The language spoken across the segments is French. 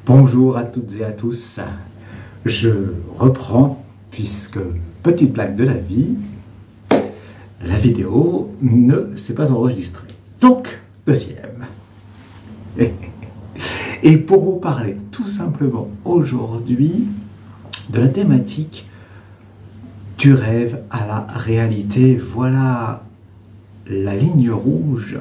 Bonjour à toutes et à tous, je reprends, puisque petite blague de la vie, la vidéo ne s'est pas enregistrée. Donc, deuxième. Et pour vous parler tout simplement aujourd'hui de la thématique du rêve à la réalité, voilà la ligne rouge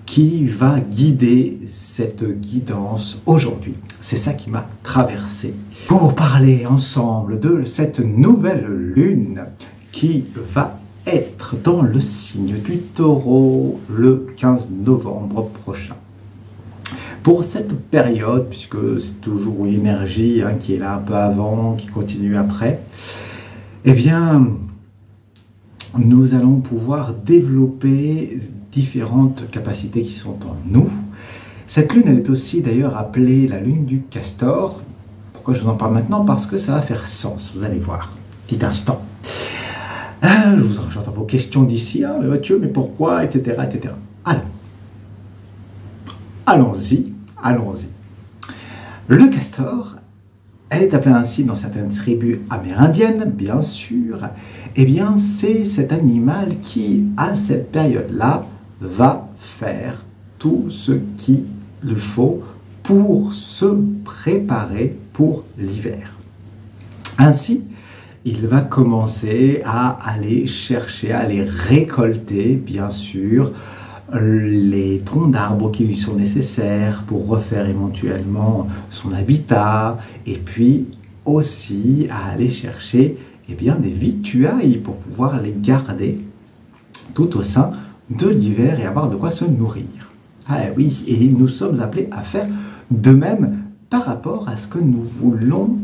qui va guider cette guidance aujourd'hui. C'est ça qui m'a traversé. Pour parler ensemble de cette nouvelle lune qui va être dans le signe du Taureau le 15 novembre prochain. Pour cette période, puisque c'est toujours une énergie qui est là un peu avant, qui continue après, eh bien, nous allons pouvoir développer différentes capacités qui sont en nous. Cette lune, elle est aussi d'ailleurs appelée la lune du castor. Pourquoi je vous en parle maintenant? Parce que ça va faire sens, vous allez voir. Petit instant. J'entends vos questions d'ici. Ah, mais Mathieu, mais pourquoi, etc., etc. Alors, allons-y. Le castor, elle est appelée ainsi dans certaines tribus amérindiennes, bien sûr. Eh bien, c'est cet animal qui, à cette période-là, va faire tout ce qu'il faut pour se préparer pour l'hiver. Ainsi, il va commencer à aller chercher, à aller récolter, bien sûr, les troncs d'arbres qui lui sont nécessaires pour refaire éventuellement son habitat, et puis aussi à aller chercher bien, des victuailles pour pouvoir les garder tout au sein de l'hiver et avoir de quoi se nourrir. Ah oui, et nous sommes appelés à faire de même par rapport à ce que nous voulons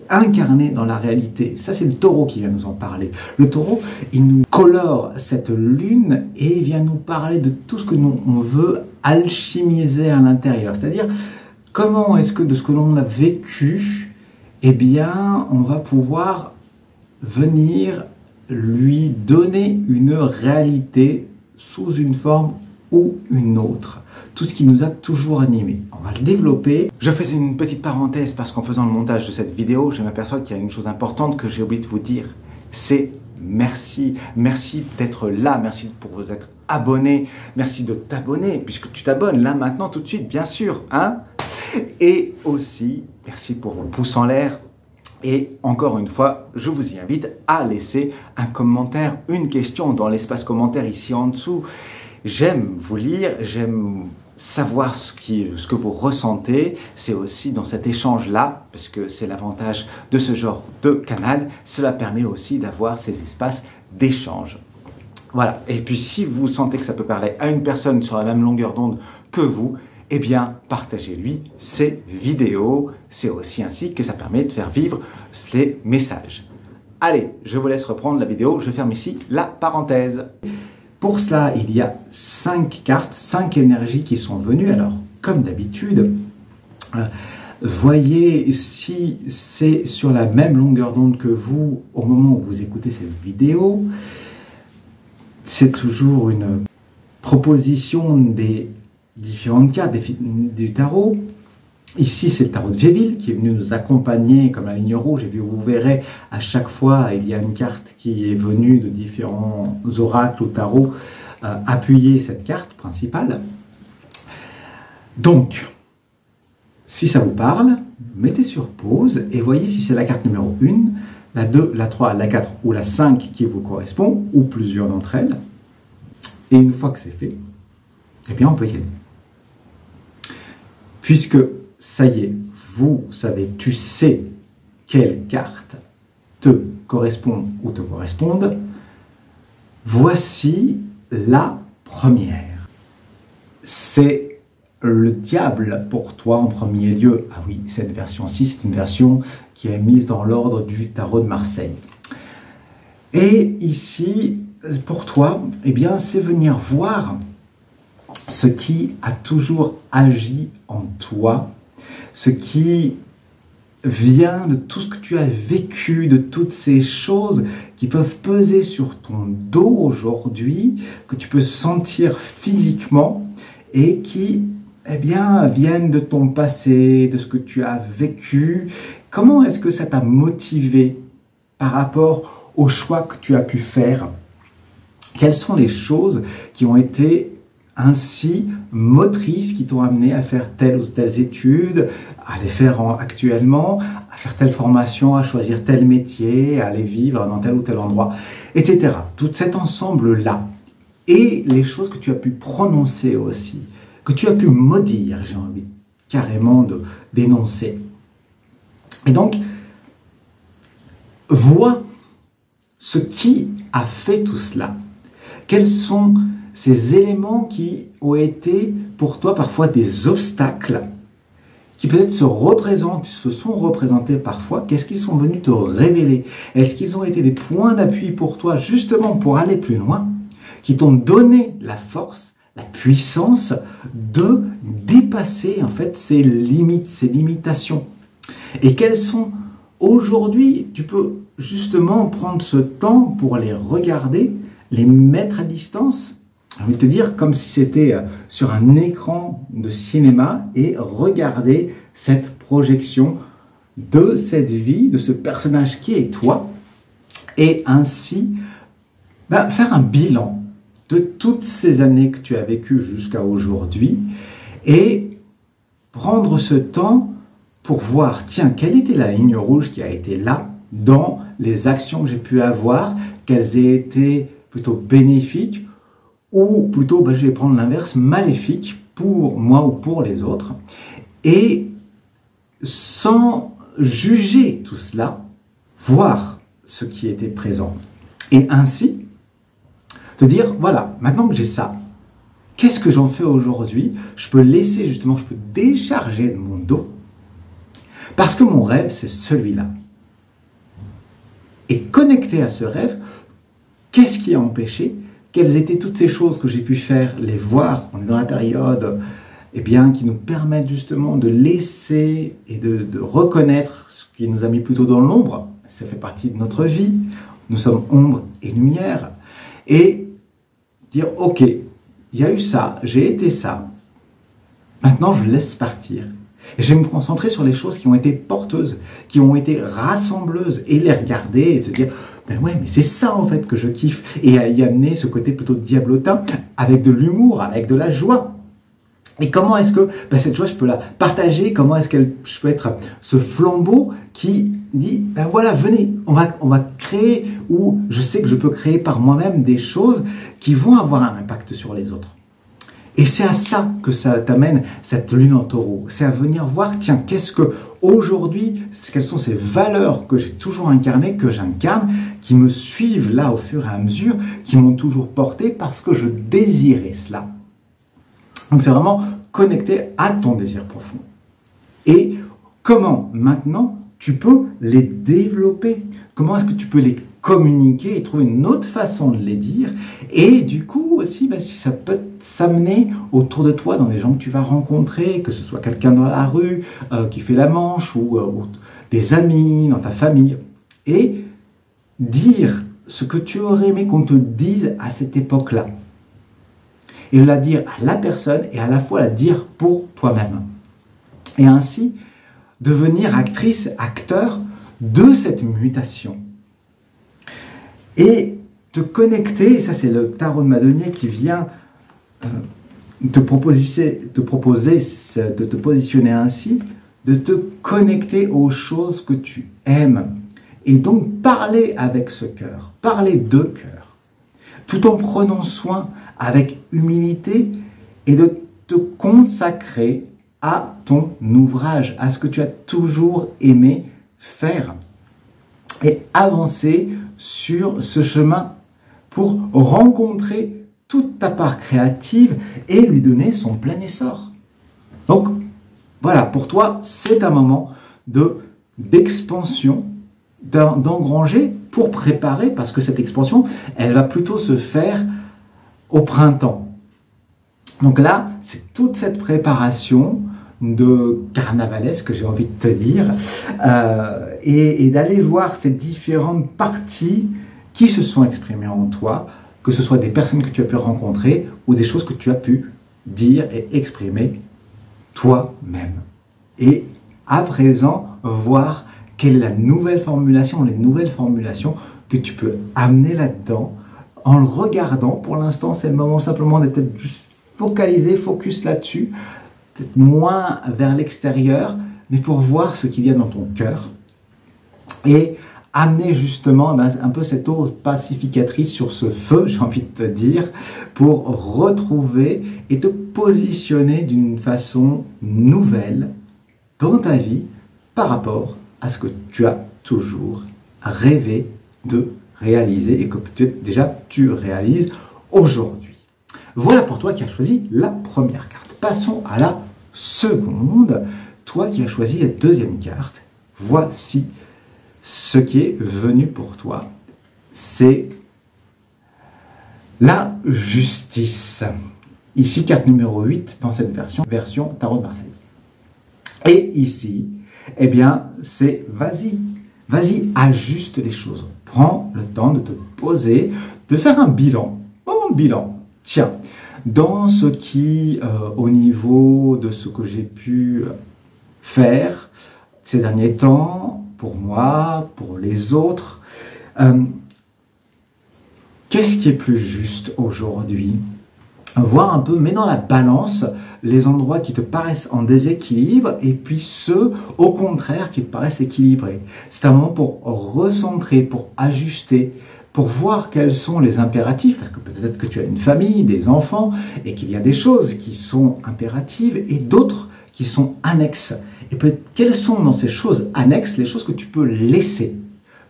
incarner dans la réalité. Ça, c'est le Taureau qui vient nous en parler. Le Taureau, il nous colore cette lune et vient nous parler de tout ce que on veut alchimiser à l'intérieur. C'est-à-dire, comment est-ce que de ce que l'on a vécu, eh bien, on va pouvoir venir lui donner une réalité sous une forme ou une autre. Tout ce qui nous a toujours animés. On va le développer. Je faisais une petite parenthèse parce qu'en faisant le montage de cette vidéo, je m'aperçois qu'il y a une chose importante que j'ai oublié de vous dire. C'est merci. Merci d'être là. Merci pour vous être abonné. Merci de t'abonner puisque tu t'abonnes là maintenant tout de suite, bien sûr. Et aussi, merci pour vos pouces en l'air. Et encore une fois, je vous y invite à laisser un commentaire, une question dans l'espace commentaire ici en dessous. J'aime vous lire, j'aime savoir ce que vous ressentez. C'est aussi dans cet échange-là, parce que c'est l'avantage de ce genre de canal, cela permet aussi d'avoir ces espaces d'échange. Voilà, et puis si vous sentez que ça peut parler à une personne sur la même longueur d'onde que vous, eh bien, partagez-lui ces vidéos. C'est aussi ainsi que ça permet de faire vivre les messages. Allez, je vous laisse reprendre la vidéo. Je ferme ici la parenthèse. Pour cela, il y a 5 cartes, 5 énergies qui sont venues. Alors, comme d'habitude, voyez si c'est sur la même longueur d'onde que vous au moment où vous écoutez cette vidéo. C'est toujours une proposition des différentes cartes du tarot. Ici, c'est le tarot de Vieville qui est venu nous accompagner comme la ligne rouge. Et puis, vous verrez, à chaque fois, il y a une carte qui est venue de différents oracles ou tarots appuyer cette carte principale. Donc, si ça vous parle, mettez sur pause et voyez si c'est la carte numéro 1, la 2, la 3, la 4 ou la 5 qui vous correspond, ou plusieurs d'entre elles. Et une fois que c'est fait, eh bien, on peut y aller. Puisque, ça y est, vous savez, tu sais quelle carte te correspond ou te correspondent, voici la première. C'est le diable pour toi en premier lieu. Ah oui, cette version-ci, c'est une version qui est mise dans l'ordre du tarot de Marseille. Et ici, pour toi, eh bien, c'est venir voir ce qui a toujours agi en toi, ce qui vient de tout ce que tu as vécu, de toutes ces choses qui peuvent peser sur ton dos aujourd'hui, que tu peux sentir physiquement et qui eh bien, viennent de ton passé, de ce que tu as vécu. Comment est-ce que ça t'a motivé par rapport aux choix que tu as pu faire? Quelles sont les choses qui ont été ainsi motrices, qui t'ont amené à faire telle ou telle étude, à les faire actuellement, à faire telle formation, à choisir tel métier, à aller vivre dans tel ou tel endroit, etc. Tout cet ensemble-là. Et les choses que tu as pu prononcer aussi, que tu as pu maudire, j'ai envie carrément de dénoncer. Et donc, vois ce qui a fait tout cela. Quels sont ces éléments qui ont été pour toi parfois des obstacles, qui peut-être se sont représentés parfois? Qu'est-ce qu'ils sont venus te révéler? Est-ce qu'ils ont été des points d'appui pour toi, justement pour aller plus loin, qui t'ont donné la force, la puissance de dépasser en fait ces limites, ces limitations? Et quelles sont aujourd'hui, tu peux justement prendre ce temps pour les regarder, les mettre à distance, j'ai envie de te dire comme si c'était sur un écran de cinéma, et regarder cette projection de cette vie, de ce personnage qui est toi, et ainsi faire un bilan de toutes ces années que tu as vécues jusqu'à aujourd'hui, et prendre ce temps pour voir, tiens, quelle était la ligne rouge qui a été là dans les actions que j'ai pu avoir, qu'elles aient été plutôt bénéfiques, ou plutôt, je vais prendre l'inverse, maléfiques pour moi ou pour les autres, et sans juger tout cela, voir ce qui était présent. Et ainsi, te dire, voilà, maintenant que j'ai ça, qu'est-ce que j'en fais aujourd'hui? Je peux laisser justement, je peux décharger de mon dos, parce que mon rêve, c'est celui-là. Et connecté à ce rêve, qu'est-ce qui a empêché? Quelles étaient toutes ces choses que j'ai pu faire, les voir? On est dans la période qui nous permettent justement de laisser et de reconnaître ce qui nous a mis plutôt dans l'ombre. Ça fait partie de notre vie. Nous sommes ombre et lumière. Et dire, ok, il y a eu ça, j'ai été ça. Maintenant, je laisse partir. Et je vais me concentrer sur les choses qui ont été porteuses, qui ont été rassembleuses, et les regarder et se dire, ben ouais, mais c'est ça en fait que je kiffe. Et à y amener ce côté plutôt diablotin, avec de l'humour, avec de la joie. Et comment est-ce que cette joie, je peux la partager? Comment est-ce que je peux être ce flambeau qui dit, ben voilà, venez, on va créer, ou je sais que je peux créer par moi-même des choses qui vont avoir un impact sur les autres. Et c'est à ça que ça t'amène, cette lune en taureau. C'est à venir voir, tiens, qu'est-ce que aujourd'hui, quelles sont ces valeurs que j'ai toujours incarnées, que j'incarne, qui me suivent là au fur et à mesure, qui m'ont toujours porté parce que je désirais cela. Donc c'est vraiment connecté à ton désir profond. Et comment maintenant tu peux les développer? Comment est-ce que tu peux les communiquer et trouver une autre façon de les dire? Et du coup aussi, si ça peut s'amener autour de toi, dans les gens que tu vas rencontrer, que ce soit quelqu'un dans la rue qui fait la manche, ou des amis, dans ta famille, et dire ce que tu aurais aimé qu'on te dise à cette époque-là. Et la dire à la personne, et à la fois la dire pour toi-même. Et ainsi, devenir actrice, acteur de cette mutation. Et te connecter, et ça c'est le tarot de Madonier qui vient te proposer de te positionner ainsi, de te connecter aux choses que tu aimes. Et donc parler avec ce cœur, parler de cœur, tout en prenant soin avec humilité, et de te consacrer à ton ouvrage, à ce que tu as toujours aimé faire, et avancer sur ce chemin pour rencontrer toute ta part créative et lui donner son plein essor. Donc, voilà, pour toi, c'est un moment d'expansion, d'engranger pour préparer, parce que cette expansion, elle va plutôt se faire au printemps. Donc là, c'est toute cette préparation de carnavalesque, j'ai envie de te dire, et d'aller voir ces différentes parties qui se sont exprimées en toi, que ce soit des personnes que tu as pu rencontrer ou des choses que tu as pu dire et exprimer toi-même. Et à présent, voir quelle est la nouvelle formulation, les nouvelles formulations que tu peux amener là-dedans en le regardant. Pour l'instant, c'est le moment simplement d'être juste focalisé, focus là-dessus, peut-être moins vers l'extérieur, mais pour voir ce qu'il y a dans ton cœur et amener justement un peu cette eau pacificatrice sur ce feu, j'ai envie de te dire, pour retrouver et te positionner d'une façon nouvelle dans ta vie par rapport à ce que tu as toujours rêvé de réaliser et que peut-être déjà tu réalises aujourd'hui. Voilà pour toi qui as choisi la première carte. Passons à la seconde. Toi qui as choisi la deuxième carte, voici ce qui est venu pour toi. C'est la justice. Ici, carte numéro 8 dans cette version Tarot de Marseille. Et ici, eh bien, c'est vas-y, ajuste les choses. Prends le temps de te poser, de faire un bilan. Moment de bilan. Tiens, dans ce qui, au niveau de ce que j'ai pu faire ces derniers temps, pour moi, pour les autres, qu'est-ce qui est plus juste aujourd'hui? Voir un peu, mets dans la balance les endroits qui te paraissent en déséquilibre et puis ceux, au contraire, qui te paraissent équilibrés. C'est un moment pour recentrer, pour ajuster, pour voir quels sont les impératifs, parce que peut-être que tu as une famille, des enfants, et qu'il y a des choses qui sont impératives et d'autres qui sont annexes. Et peut-être quelles sont dans ces choses annexes les choses que tu peux laisser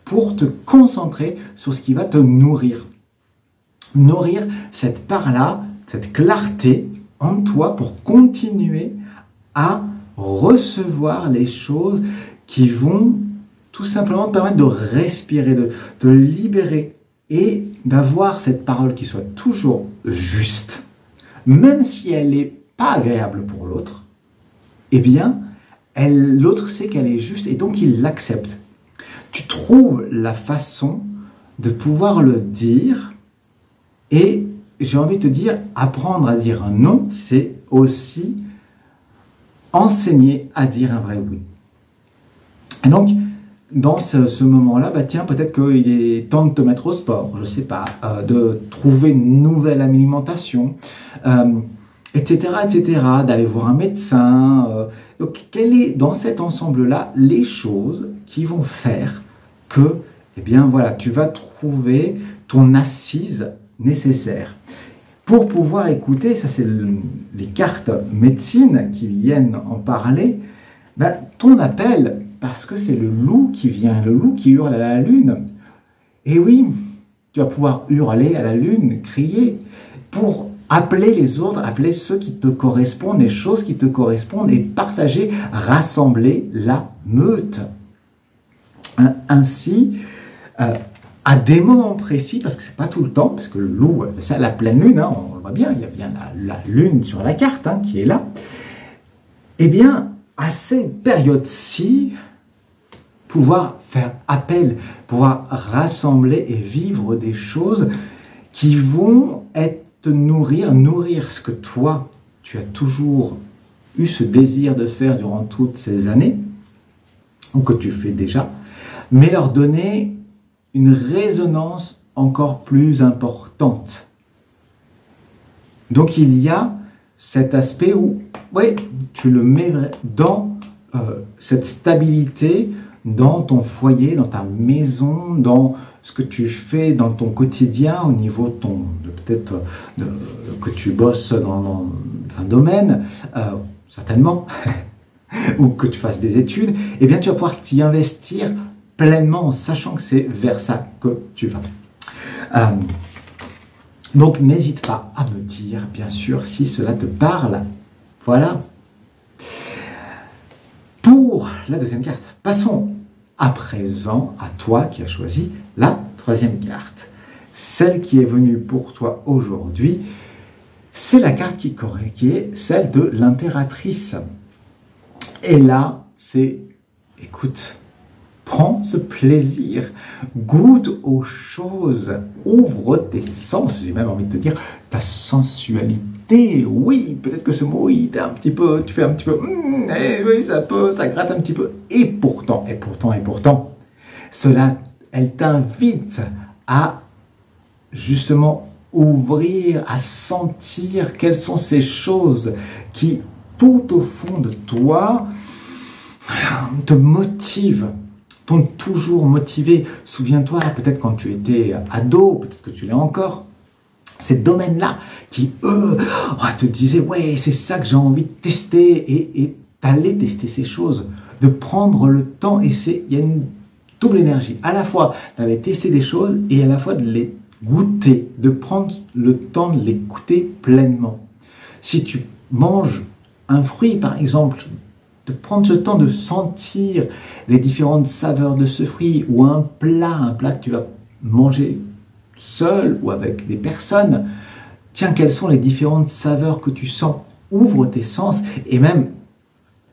pour te concentrer sur ce qui va te nourrir. Nourrir cette part-là, cette clarté en toi pour continuer à recevoir les choses qui vont tout simplement te permettre de respirer, de te libérer et d'avoir cette parole qui soit toujours juste, même si elle n'est pas agréable pour l'autre, eh bien, l'autre sait qu'elle est juste et donc il l'accepte. Tu trouves la façon de pouvoir le dire et j'ai envie de te dire, apprendre à dire un non, c'est aussi enseigner à dire un vrai oui. Et donc, dans ce moment-là, bah tiens, peut-être qu'il est temps de te mettre au sport, je ne sais pas, de trouver une nouvelle alimentation, etc., etc., d'aller voir un médecin. Donc, quel est dans cet ensemble-là les choses qui vont faire que, eh bien, voilà, tu vas trouver ton assise nécessaire. Pour pouvoir écouter, ça c'est les cartes médecine qui viennent en parler, ben, ton appel, parce que c'est le loup qui vient, le loup qui hurle à la lune. Et oui, tu vas pouvoir hurler à la lune, crier, pour appeler les autres, appeler ceux qui te correspondent, les choses qui te correspondent, et partager, rassembler la meute. Ainsi, à des moments précis, parce que c'est pas tout le temps, parce que le loup, c'est à la pleine lune, hein, on le voit bien, il y a bien la lune sur la carte hein, qui est là. Eh bien, à ces périodes-ci, pouvoir faire appel, pouvoir rassembler et vivre des choses qui vont te nourrir ce que toi, tu as toujours eu ce désir de faire durant toutes ces années, ou que tu fais déjà, mais leur donner une résonance encore plus importante. Donc il y a cet aspect où, oui, tu le mets dans cette stabilité dans ton foyer, dans ta maison, dans ce que tu fais dans ton quotidien, au niveau de peut-être que tu bosses dans un domaine, certainement, ou que tu fasses des études, eh bien tu vas pouvoir t'y investir pleinement en sachant que c'est vers ça que tu vas. Donc n'hésite pas à me dire, bien sûr, si cela te parle. Voilà. Pour la deuxième carte, passons à présent à toi qui as choisi la troisième carte. Celle qui est venue pour toi aujourd'hui, c'est la carte qui est celle de l'impératrice. Et là, c'est, écoute, prends ce plaisir, goûte aux choses, ouvre tes sens, j'ai même envie de te dire, ta sensualité, gratter. Oui, peut-être que ce mot, il t'est un petit peu, tu fais un petit peu, oui, ça gratte un petit peu. Et pourtant, cela, elle t'invite à justement ouvrir, à sentir quelles sont ces choses qui, tout au fond de toi, te motivent, t'ont toujours motivé. Souviens-toi, peut-être quand tu étais ado, peut-être que tu l'es encore, ces domaines-là qui, eux, te disaient, ouais, c'est ça que j'ai envie de tester, et d'aller tester ces choses, de prendre le temps, et il y a une double énergie, à la fois d'aller tester des choses, et à la fois de les goûter, de prendre le temps de les goûter pleinement. Si tu manges un fruit, par exemple, de prendre ce temps de sentir les différentes saveurs de ce fruit, ou un plat que tu vas manger seul ou avec des personnes, tiens, quelles sont les différentes saveurs que tu sens? Ouvre tes sens, et même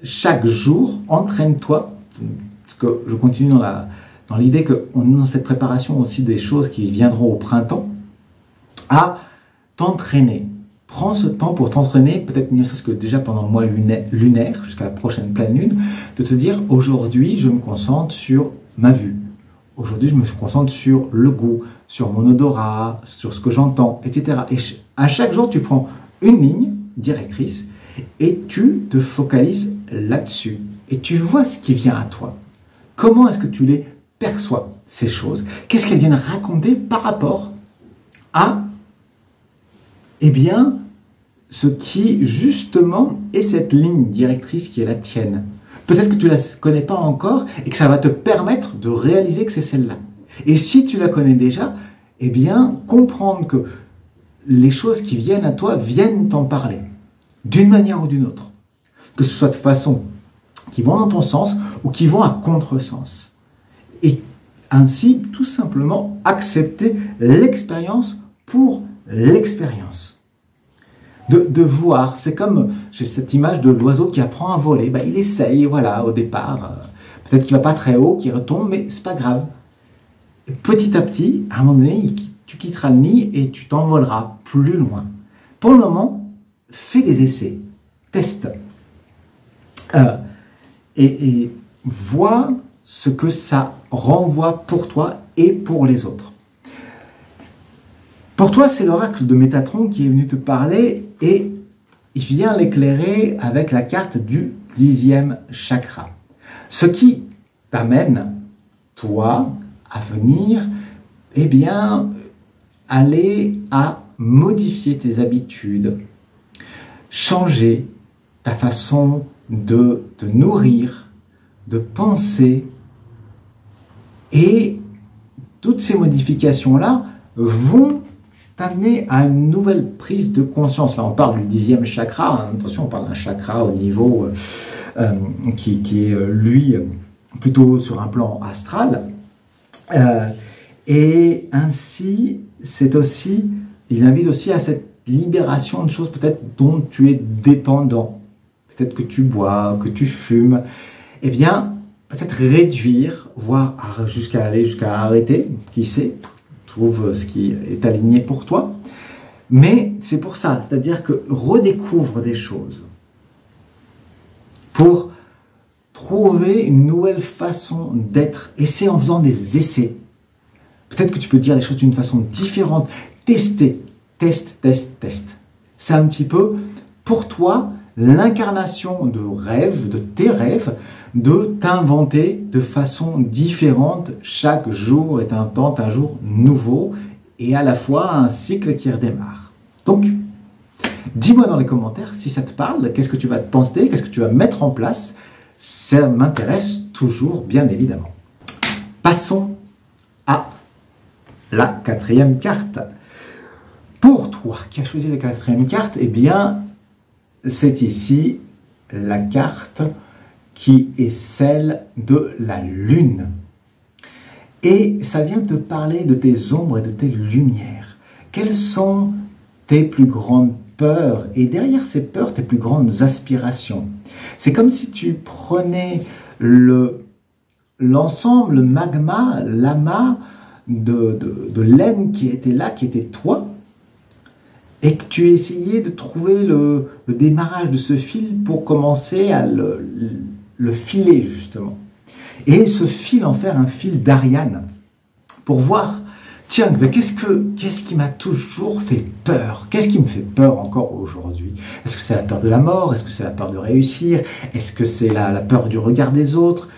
chaque jour, entraîne-toi, parce que je continue dans l'idée qu'on est dans cette préparation aussi des choses qui viendront au printemps, à t'entraîner. Prends ce temps pour t'entraîner, peut-être ne serait-ce que déjà pendant le mois lunaire, jusqu'à la prochaine pleine lune, de te dire, aujourd'hui, je me concentre sur ma vue. Aujourd'hui, je me concentre sur le goût, sur mon odorat, sur ce que j'entends, etc. Et à chaque jour, tu prends une ligne directrice et tu te focalises là-dessus. Et tu vois ce qui vient à toi. Comment est-ce que tu les perçois, ces choses? Qu'est-ce qu'elles viennent raconter par rapport à, eh bien, ce qui, justement, est cette ligne directrice qui est la tienne. Peut-être que tu ne la connais pas encore et que ça va te permettre de réaliser que c'est celle-là. Et si tu la connais déjà, eh bien, comprendre que les choses qui viennent à toi viennent t'en parler, d'une manière ou d'une autre. Que ce soit de façon qui vont dans ton sens ou qui vont à contresens. Et ainsi, tout simplement, accepter l'expérience pour l'expérience. De voir, c'est comme, j'ai cette image de l'oiseau qui apprend à voler, il essaye, voilà, au départ, peut-être qu'il ne va pas très haut, qu'il retombe, mais c'est pas grave. Et petit à petit, à un moment donné, tu quitteras le nid et tu t'envoleras plus loin. Pour le moment, fais des essais, teste, et vois ce que ça renvoie pour toi et pour les autres. Pour toi, c'est l'oracle de Métatron qui est venu te parler et il vient l'éclairer avec la carte du 10e chakra. Ce qui t'amène, toi, à venir, eh bien, aller à modifier tes habitudes, changer ta façon de te nourrir, de penser, et toutes ces modifications-là vont t'amener à une nouvelle prise de conscience. Là, on parle du 10e chakra. Attention, on parle d'un chakra au niveau qui est, lui, plutôt sur un plan astral. Et ainsi, il invite aussi à cette libération de choses peut-être dont tu es dépendant. Peut-être que tu bois, que tu fumes. Eh bien, peut-être réduire, voire jusqu'à arrêter, qui sait, trouve ce qui est aligné pour toi. Mais c'est pour ça, c'est-à-dire que redécouvre des choses pour trouver une nouvelle façon d'être. Et c'est en faisant des essais. Peut-être que tu peux dire les choses d'une façon différente. Tester, teste. C'est un petit peu, pour toi, l'incarnation de rêve, de tes rêves, de t'inventer de façon différente. Chaque jour est un jour nouveau et à la fois un cycle qui redémarre. Donc, dis-moi dans les commentaires si ça te parle, qu'est-ce que tu vas tenter, qu'est-ce que tu vas mettre en place. Ça m'intéresse toujours, bien évidemment. Passons à la 4e carte. Pour toi qui as choisi la 4e carte, eh bien, c'est ici la carte qui est celle de la lune. Et ça vient te parler de tes ombres et de tes lumières. Quelles sont tes plus grandes peurs et derrière ces peurs, tes plus grandes aspirations? C'est comme si tu prenais l'ensemble, le magma, l'amas de laine qui était là, qui était toi, et que tu essayais de trouver le démarrage de ce fil pour commencer à le filer justement. Et ce fil, en faire un fil d'Ariane, pour voir, tiens, qu'est-ce qui m'a toujours fait peur? Qu'est-ce qui me fait peur encore aujourd'hui? Est-ce que c'est la peur de la mort? Est-ce que c'est la peur de réussir? Est-ce que c'est la peur du regard des autres?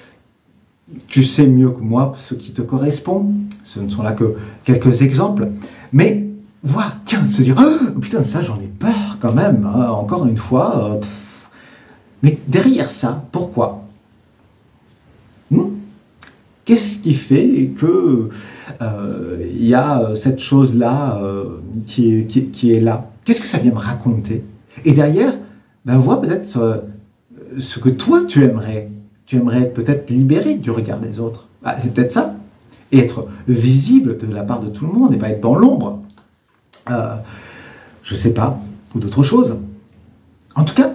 Tu sais mieux que moi ce qui te correspond. Ce ne sont là que quelques exemples. Mais, voilà, tiens, se dire, oh, putain, ça j'en ai peur quand même, hein, encore une fois. Mais derrière ça, pourquoi? Qu'est-ce qui fait que y a cette chose-là qui est là? Qu'est-ce que ça vient me raconter? Et derrière, ben, vois peut-être ce que toi tu aimerais. Tu aimerais peut-être libérer du regard des autres. Ah, c'est peut-être ça. Et être visible de la part de tout le monde et pas être dans l'ombre. Je sais pas, ou d'autres choses. En tout cas,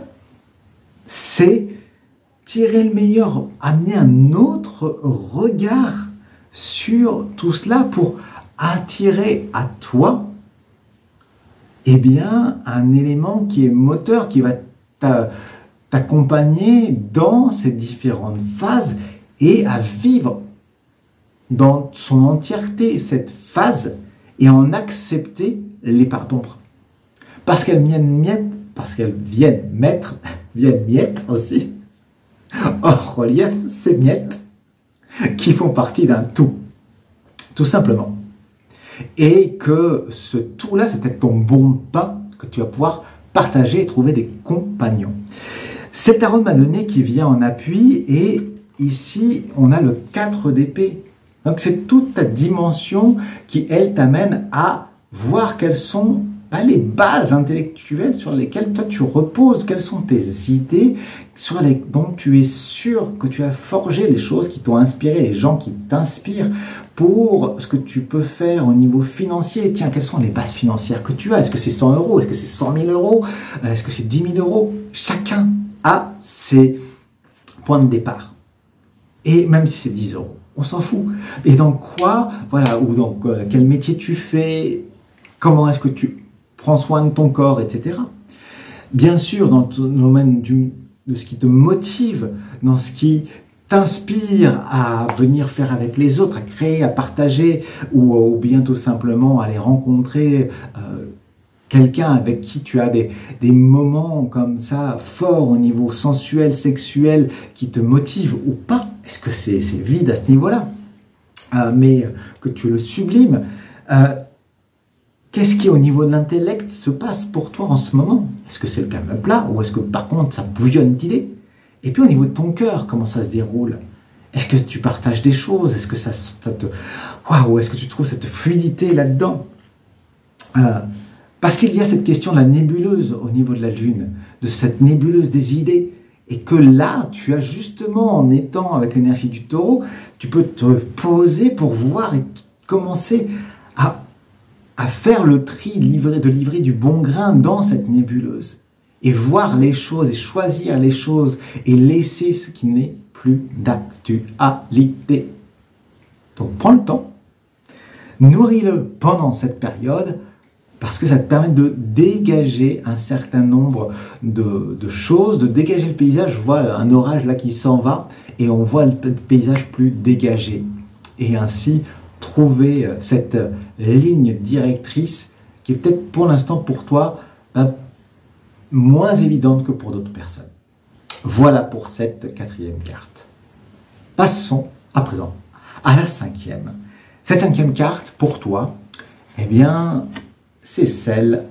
c'est tirer le meilleur, amener un autre regard sur tout cela pour attirer à toi, eh bien, un élément qui est moteur, qui va t'accompagner dans ces différentes phases et à vivre dans son entièreté cette phase et en accepter les parts d'ombre. Parce qu'elles viennent mettre aussi hors relief ces miettes qui font partie d'un tout simplement. Et que ce tout-là, c'est peut-être ton bon pain que tu vas pouvoir partager et trouver des compagnons. C'est le tarot de Madonnée qui vient en appui et ici, on a le 4 d'épée. Donc c'est toute ta dimension qui, elle, t'amène à voir quelles sont les bases intellectuelles sur lesquelles toi tu reposes, quelles sont tes idées dont tu es sûr que tu as forgé, les choses qui t'ont inspiré, les gens qui t'inspirent pour ce que tu peux faire au niveau financier. Tiens, quelles sont les bases financières que tu as? Est-ce que c'est 100 euros? Est-ce que c'est 100 000 euros? Est-ce que c'est 10 000 euros? Chacun a ses points de départ. Et même si c'est 10 euros, on s'en fout. Et dans quoi, voilà, ou dans quel métier tu fais, comment est-ce que tu prends soin de ton corps, etc. Bien sûr, dans le domaine de ce qui te motive, dans ce qui t'inspire à venir faire avec les autres, à créer, à partager, ou bien tout simplement aller rencontrer quelqu'un avec qui tu as des moments comme ça, forts au niveau sensuel, sexuel, qui te motivent ou pas. Est-ce que c'est vide à ce niveau-là? Mais que tu le sublimes. Qu'est-ce qui, au niveau de l'intellect, se passe pour toi en ce moment? Est-ce que c'est le calme plat ou est-ce que, par contre, ça bouillonne d'idées? Et puis, au niveau de ton cœur, comment ça se déroule? Est-ce que tu partages des choses? Est-ce que ça te... Waouh! Est-ce que tu trouves cette fluidité là-dedans? Parce qu'il y a cette question de la nébuleuse au niveau de la Lune, de cette nébuleuse des idées. Et que là, tu as justement, en étant avec l'énergie du taureau, tu peux te poser pour voir et commencer à faire le tri, de livrer du bon grain dans cette nébuleuse. Et voir les choses, et choisir les choses, et laisser ce qui n'est plus d'actualité. Donc prends le temps, nourris-le pendant cette période, parce que ça te permet de dégager un certain nombre de choses, de dégager le paysage. Je vois un orage là qui s'en va, et on voit le paysage plus dégagé. Et ainsi, trouver cette ligne directrice qui est peut-être pour l'instant pour toi moins évidente que pour d'autres personnes. Voilà pour cette 4e carte. Passons à présent à la 5e. Cette 5e carte pour toi, eh bien, c'est celle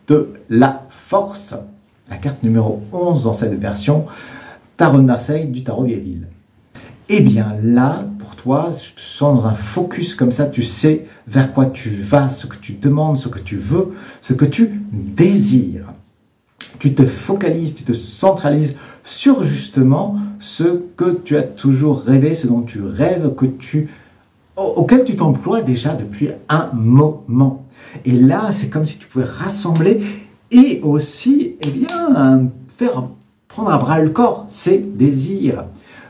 de la force. La carte numéro 11 dans cette version Tarot de Marseille du Tarot Vieille-Ville. Eh bien là, pour toi, tu te sens dans un focus comme ça, tu sais vers quoi tu vas, ce que tu demandes, ce que tu veux, ce que tu désires. Tu te focalises, tu te centralises sur justement ce que tu as toujours rêvé, ce dont tu rêves, auquel tu t'emploies déjà depuis un moment. Et là, c'est comme si tu pouvais rassembler et aussi, eh bien, prendre à bras le corps ces désirs.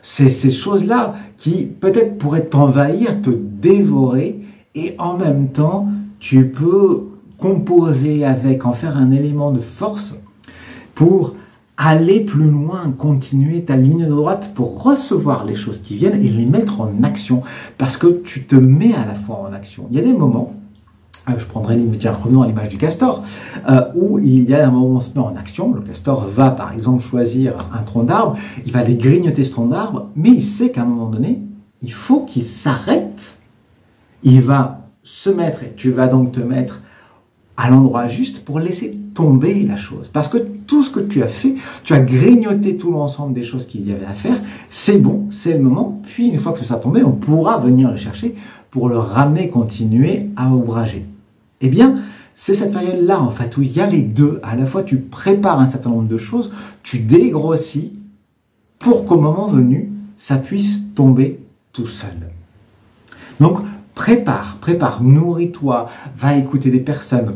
C'est ces choses-là qui peut-être pourraient t'envahir, te dévorer, et en même temps, tu peux composer avec, en faire un élément de force pour aller plus loin, continuer ta ligne de droite pour recevoir les choses qui viennent et les mettre en action. Parce que tu te mets à la fois en action. Il y a des moments, je prendrai revenons à l'image du castor, où il y a un moment où on se met en action. Le castor va par exemple choisir un tronc d'arbre, il va aller grignoter ce tronc d'arbre, mais il sait qu'à un moment donné, il faut qu'il s'arrête. Il va se mettre, et tu vas donc te mettre à l'endroit juste pour laisser tomber la chose. Parce que tout ce que tu as fait, tu as grignoté tout l'ensemble des choses qu'il y avait à faire, c'est bon, c'est le moment, puis une fois que ça sera tombé, on pourra venir le chercher pour le ramener, continuer à oubrager. Eh bien, c'est cette période-là, en fait, où il y a les deux. À la fois, tu prépares un certain nombre de choses, tu dégrossis pour qu'au moment venu, ça puisse tomber tout seul. Donc, prépare, nourris-toi, va écouter des personnes,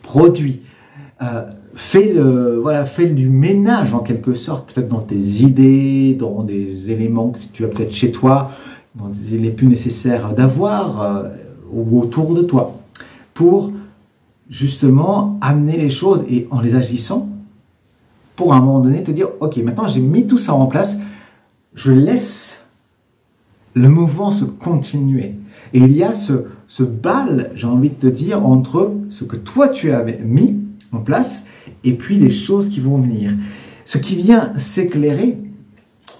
produis, fais du ménage en quelque sorte, peut-être dans tes idées, dans des éléments que tu as peut-être chez toi, dans les plus nécessaires d'avoir ou autour de toi, pour justement amener les choses et en les agissant, pour à un moment donné te dire, ok, maintenant j'ai mis tout ça en place, je laisse le mouvement se continuer. Et il y a ce bal, j'ai envie de te dire, entre ce que toi tu avais mis en place et puis les choses qui vont venir. Ce qui vient s'éclairer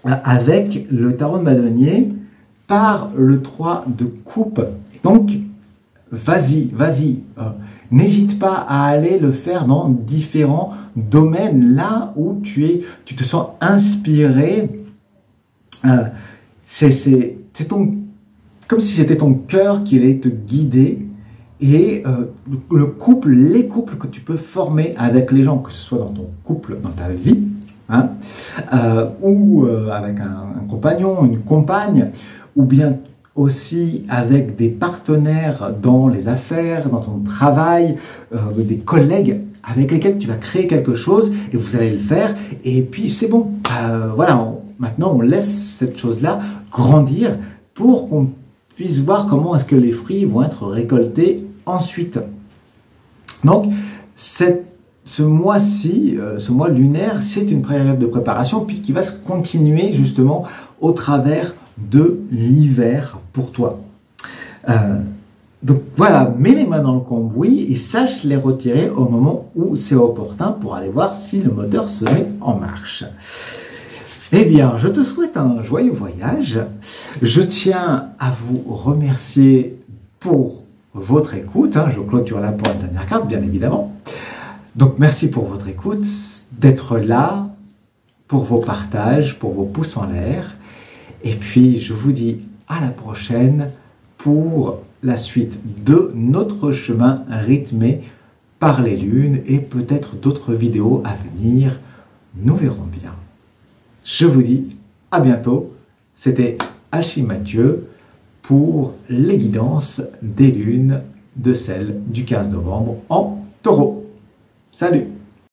avec le tarot de Madonier par le 3 de coupe. Et donc, vas-y, n'hésite pas à aller le faire dans différents domaines, là où tu te sens inspiré. C'est comme si c'était ton cœur qui allait te guider et les couples que tu peux former avec les gens, que ce soit dans ton couple, dans ta vie, hein, ou avec un compagnon, une compagne, ou bien aussi avec des partenaires dans les affaires, dans ton travail, des collègues avec lesquels tu vas créer quelque chose et vous allez le faire et puis c'est bon. Voilà, maintenant on laisse cette chose-là grandir pour qu'on puisse voir comment est-ce que les fruits vont être récoltés ensuite. Donc, ce mois-ci, ce mois lunaire, c'est une période de préparation puis qui va se continuer justement au travers de l'hiver pour toi. Donc voilà, mets les mains dans le cambouis et sache les retirer au moment où c'est opportun pour aller voir si le moteur se met en marche. Eh bien, je te souhaite un joyeux voyage. Je tiens à vous remercier pour votre écoute. Je clôture là pour la dernière carte, bien évidemment. Donc, merci pour votre écoute, d'être là, pour vos partages, pour vos pouces en l'air. Et puis, je vous dis à la prochaine pour la suite de notre chemin rythmé par les lunes et peut-être d'autres vidéos à venir. Nous verrons bien. Je vous dis à bientôt. C'était Achille Mathieu pour les guidances des lunes de celle du 15 novembre en Taureau. Salut!